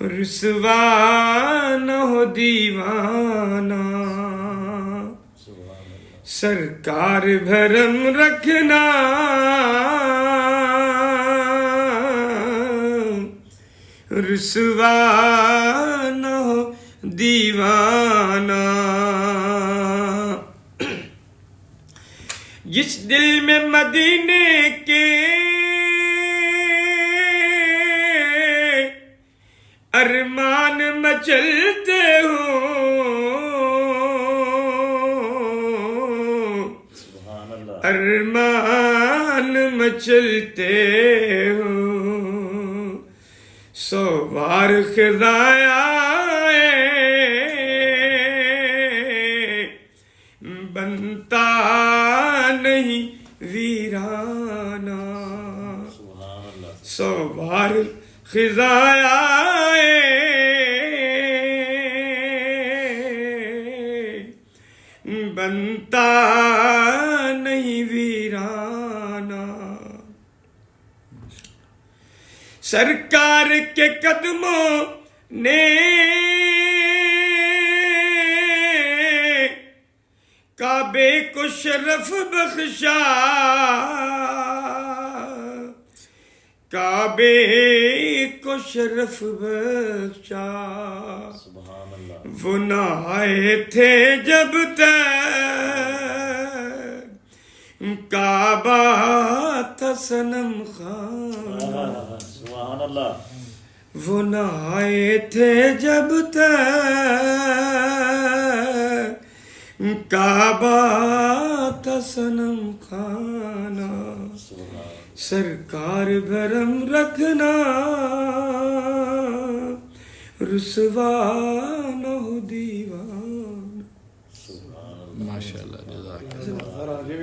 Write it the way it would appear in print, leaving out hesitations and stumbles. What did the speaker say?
رسوا نہ ہو دیوانہ، سرکار بھرم رکھنا، رسوا نہ ہو دیوانہ۔ جس دل میں مدینے کے ارمان مچلتے ہوں، ارمان مچلتے ہوں، سو بار خدائے بنتا نہیں ویرانہ، سو بار خزایا بنتا نہیں ویرانہ۔ سرکار کے قدموں نے کعبے کو شرف بخشا، کعبے کو شرف بخشا، وہ نہ آئے تھے جب تک کعبہ تھا صنم خانہ، وہ نہ آئے تھے جب تک کعبہ تھا صنم خانہ، سرکار بھرم رکھنا، رسوا نہ ہو دیوانہ۔ ماشاءاللہ، جزاک اللہ۔